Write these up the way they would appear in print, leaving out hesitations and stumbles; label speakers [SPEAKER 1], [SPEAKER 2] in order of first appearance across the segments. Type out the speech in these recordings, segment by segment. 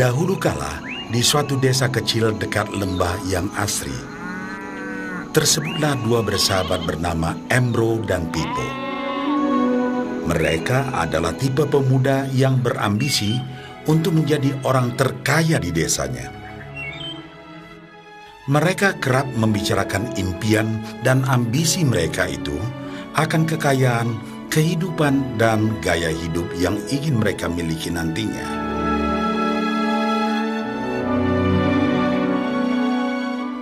[SPEAKER 1] Dahulu kala, di suatu desa kecil dekat lembah yang asri, tersebutlah dua bersahabat bernama Embro dan Pipo. Mereka adalah tipe pemuda yang berambisi untuk menjadi orang terkaya di desanya. Mereka kerap membicarakan impian dan ambisi mereka itu akan kekayaan, kehidupan, dan gaya hidup yang ingin mereka miliki nantinya.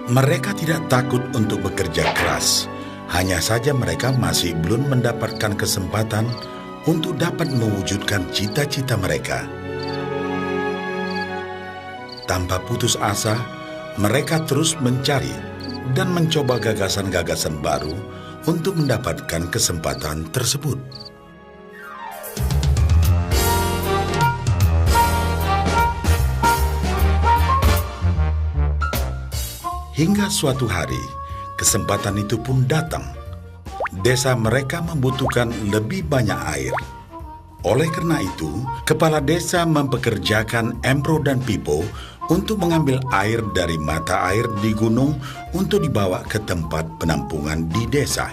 [SPEAKER 1] Mereka tidak takut untuk bekerja keras, hanya saja mereka masih belum mendapatkan kesempatan untuk dapat mewujudkan cita-cita mereka. Tanpa putus asa, mereka terus mencari dan mencoba gagasan-gagasan baru untuk mendapatkan kesempatan tersebut. Hingga suatu hari, kesempatan itu pun datang. Desa mereka membutuhkan lebih banyak air. Oleh karena itu, kepala desa mempekerjakan Embro dan Pipo untuk mengambil air dari mata air di gunung untuk dibawa ke tempat penampungan di desa.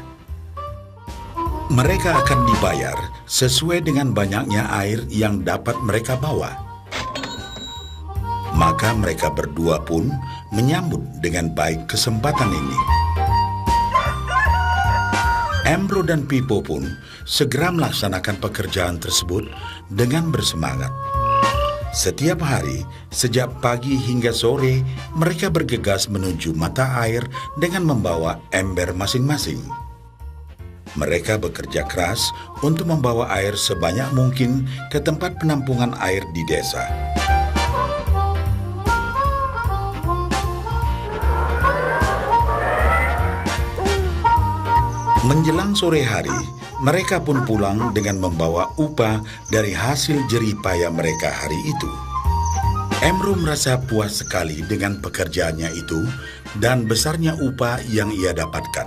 [SPEAKER 1] Mereka akan dibayar sesuai dengan banyaknya air yang dapat mereka bawa. Maka mereka berdua pun menyambut dengan baik kesempatan ini. Embro dan Pipo pun segera melaksanakan pekerjaan tersebut dengan bersemangat. Setiap hari, sejak pagi hingga sore, mereka bergegas menuju mata air dengan membawa ember masing-masing. Mereka bekerja keras untuk membawa air sebanyak mungkin ke tempat penampungan air di desa. Menjelang sore hari, mereka pun pulang dengan membawa upah dari hasil jerih payah mereka hari itu. Embro merasa puas sekali dengan pekerjaannya itu dan besarnya upah yang ia dapatkan.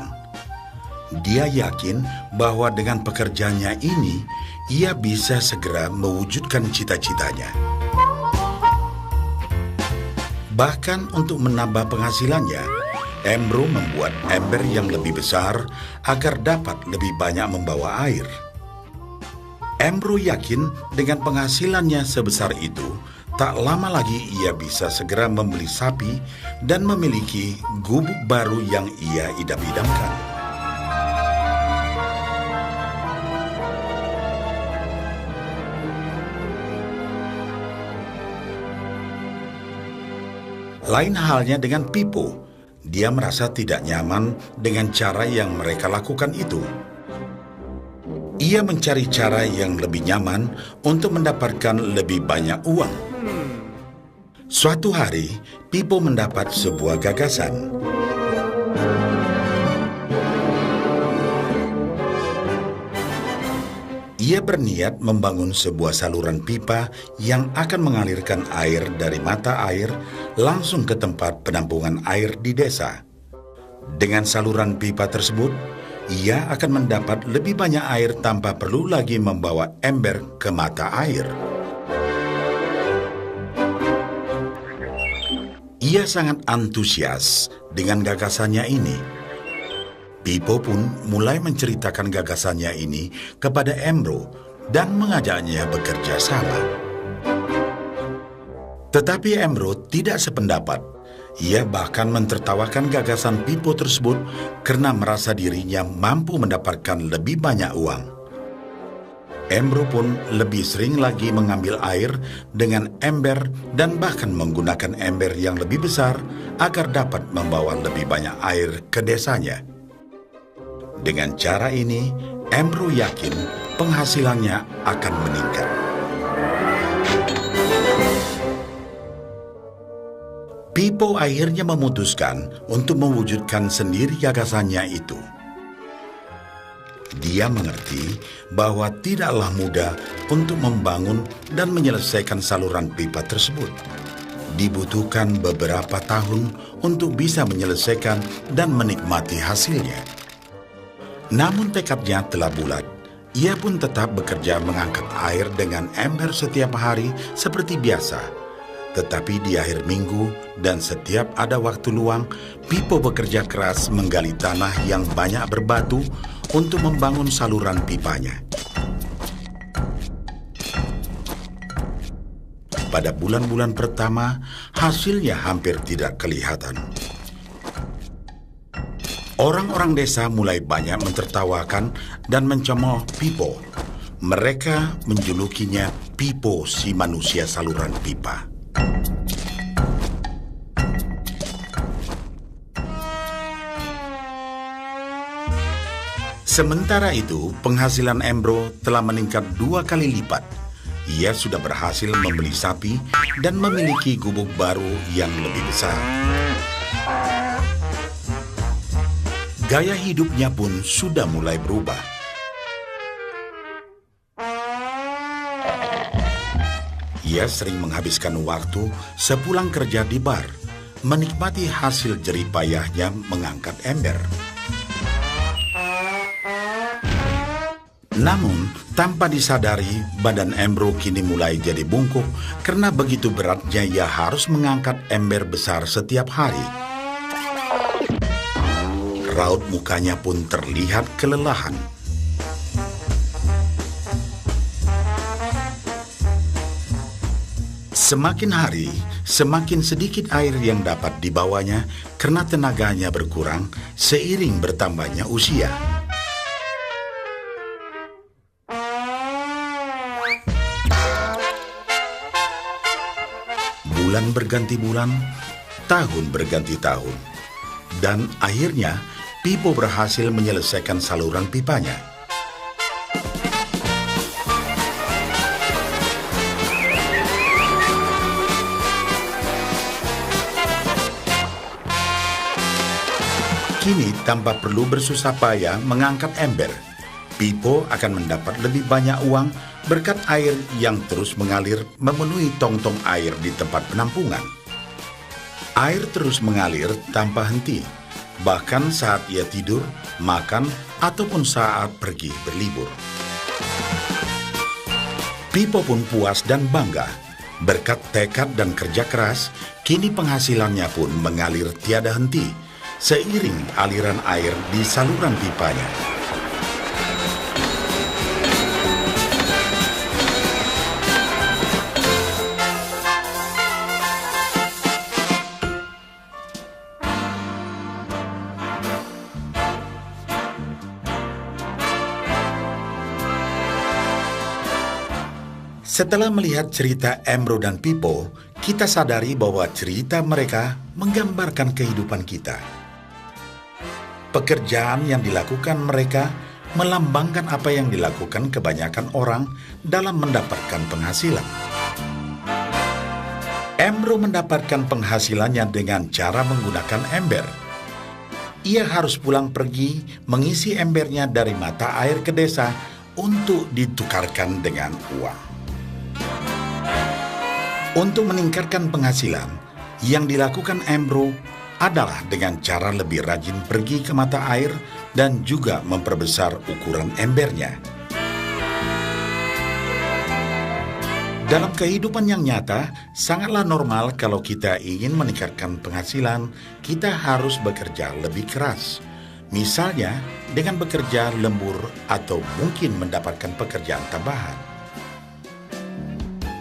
[SPEAKER 1] Dia yakin bahwa dengan pekerjaannya ini, ia bisa segera mewujudkan cita-citanya. Bahkan untuk menambah penghasilannya, Embro membuat ember yang lebih besar agar dapat lebih banyak membawa air. Embro yakin dengan penghasilannya sebesar itu, tak lama lagi ia bisa segera membeli sapi dan memiliki gubuk baru yang ia idam-idamkan. Lain halnya dengan Pipo. Dia merasa tidak nyaman dengan cara yang mereka lakukan itu. Ia mencari cara yang lebih nyaman untuk mendapatkan lebih banyak uang. Suatu hari, Pipo mendapat sebuah gagasan. Ia berniat membangun sebuah saluran pipa yang akan mengalirkan air dari mata air langsung ke tempat penampungan air di desa. Dengan saluran pipa tersebut, ia akan mendapat lebih banyak air tanpa perlu lagi membawa ember ke mata air. Ia sangat antusias dengan gagasannya ini. Pipo pun mulai menceritakan gagasannya ini kepada Embro dan mengajaknya bekerja sama. Tetapi Embro tidak sependapat. Ia bahkan mentertawakan gagasan Pipo tersebut karena merasa dirinya mampu mendapatkan lebih banyak uang. Embro pun lebih sering lagi mengambil air dengan ember dan bahkan menggunakan ember yang lebih besar agar dapat membawa lebih banyak air ke desanya. Dengan cara ini, Embro yakin penghasilannya akan meningkat. Pipo akhirnya memutuskan untuk mewujudkan sendiri gagasannya itu. Dia mengerti bahwa tidaklah mudah untuk membangun dan menyelesaikan saluran pipa tersebut. Dibutuhkan beberapa tahun untuk bisa menyelesaikan dan menikmati hasilnya. Namun tekadnya telah bulat. Ia pun tetap bekerja mengangkat air dengan ember setiap hari seperti biasa. Tetapi di akhir minggu dan setiap ada waktu luang, Pipo bekerja keras menggali tanah yang banyak berbatu untuk membangun saluran pipanya. Pada bulan-bulan pertama, hasilnya hampir tidak kelihatan. Orang-orang desa mulai banyak mentertawakan dan mencemooh Pipo. Mereka menjulukinya Pipo si manusia saluran pipa. Sementara itu, penghasilan Embro telah meningkat 2 kali lipat. Ia sudah berhasil membeli sapi dan memiliki gubuk baru yang lebih besar. Gaya hidupnya pun sudah mulai berubah. Ia sering menghabiskan waktu sepulang kerja di bar, menikmati hasil jerih payahnya mengangkat ember. Namun, tanpa disadari, badan Embro kini mulai jadi bungkuk karena begitu beratnya ia harus mengangkat ember besar setiap hari. Raut mukanya pun terlihat kelelahan. Semakin hari, semakin sedikit air yang dapat dibawanya karena tenaganya berkurang seiring bertambahnya usia. Bulan berganti bulan, tahun berganti tahun. Dan akhirnya, Pipo berhasil menyelesaikan saluran pipanya. Kini, tanpa perlu bersusah payah mengangkat ember, Pipo akan mendapat lebih banyak uang berkat air yang terus mengalir memenuhi tong-tong air di tempat penampungan. Air terus mengalir tanpa henti, bahkan saat ia tidur, makan, ataupun saat pergi berlibur. Pipo pun puas dan bangga. Berkat tekad dan kerja keras, kini penghasilannya pun mengalir tiada henti, seiring aliran air di saluran pipanya. Setelah melihat cerita Embro dan Pipo, kita sadari bahwa cerita mereka menggambarkan kehidupan kita. Pekerjaan yang dilakukan mereka melambangkan apa yang dilakukan kebanyakan orang dalam mendapatkan penghasilan. Embro mendapatkan penghasilannya dengan cara menggunakan ember. Ia harus pulang pergi mengisi embernya dari mata air ke desa untuk ditukarkan dengan uang. Untuk meningkatkan penghasilan, yang dilakukan Embro adalah dengan cara lebih rajin pergi ke mata air dan juga memperbesar ukuran embernya. Dalam kehidupan yang nyata, sangatlah normal kalau kita ingin meningkatkan penghasilan, kita harus bekerja lebih keras. Misalnya, dengan bekerja lembur atau mungkin mendapatkan pekerjaan tambahan.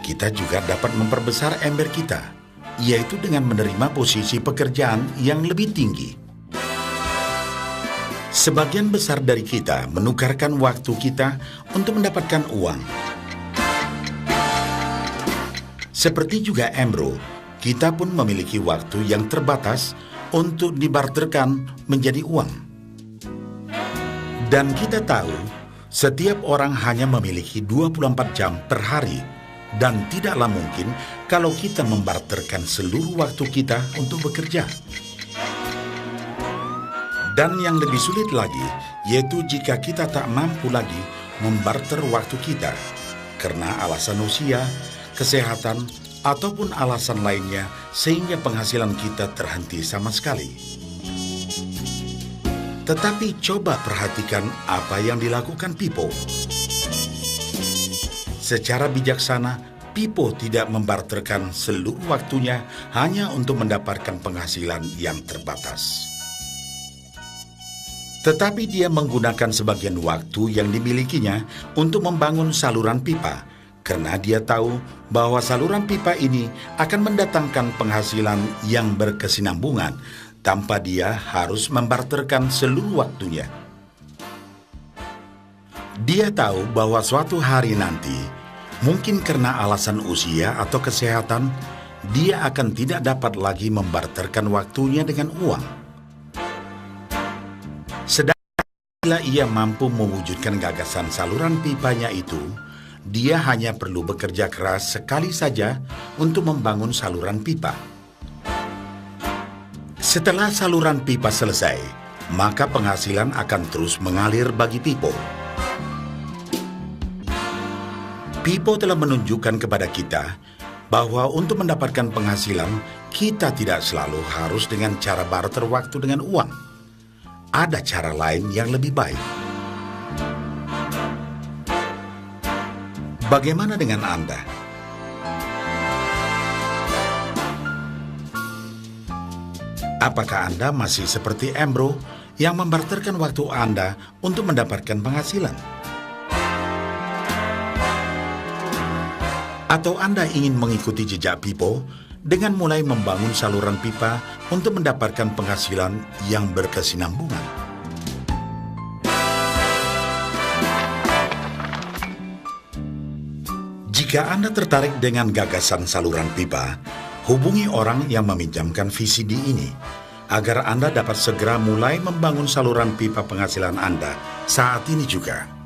[SPEAKER 1] Kita juga dapat memperbesar ember kita, yaitu dengan menerima posisi pekerjaan yang lebih tinggi. Sebagian besar dari kita menukarkan waktu kita untuk mendapatkan uang. Seperti juga Embro, kita pun memiliki waktu yang terbatas untuk dibarterkan menjadi uang. Dan kita tahu, setiap orang hanya memiliki 24 jam per hari, dan tidaklah mungkin kalau kita membarterkan seluruh waktu kita untuk bekerja. Dan yang lebih sulit lagi, yaitu jika kita tak mampu lagi membarter waktu kita, karena alasan usia, kesehatan, ataupun alasan lainnya sehingga penghasilan kita terhenti sama sekali. Tetapi coba perhatikan apa yang dilakukan Pipo. Secara bijaksana, Pipo tidak membarterkan seluruh waktunya hanya untuk mendapatkan penghasilan yang terbatas. Tetapi dia menggunakan sebagian waktu yang dimilikinya untuk membangun saluran pipa, karena dia tahu bahwa saluran pipa ini akan mendatangkan penghasilan yang berkesinambungan tanpa dia harus membarterkan seluruh waktunya. Dia tahu bahwa suatu hari nanti, mungkin karena alasan usia atau kesehatan, dia akan tidak dapat lagi membarterkan waktunya dengan uang. Sedangkan bila ia mampu mewujudkan gagasan saluran pipanya itu, dia hanya perlu bekerja keras sekali saja untuk membangun saluran pipa. Setelah saluran pipa selesai, maka penghasilan akan terus mengalir bagi Pipo. Pipo telah menunjukkan kepada kita bahwa untuk mendapatkan penghasilan, kita tidak selalu harus dengan cara barter waktu dengan uang. Ada cara lain yang lebih baik. Bagaimana dengan Anda? Apakah Anda masih seperti Embro yang membarterkan waktu Anda untuk mendapatkan penghasilan? Atau Anda ingin mengikuti jejak Pipo dengan mulai membangun saluran pipa untuk mendapatkan penghasilan yang berkesinambungan? Jika Anda tertarik dengan gagasan saluran pipa, hubungi orang yang meminjamkan VCD ini agar Anda dapat segera mulai membangun saluran pipa penghasilan Anda saat ini juga.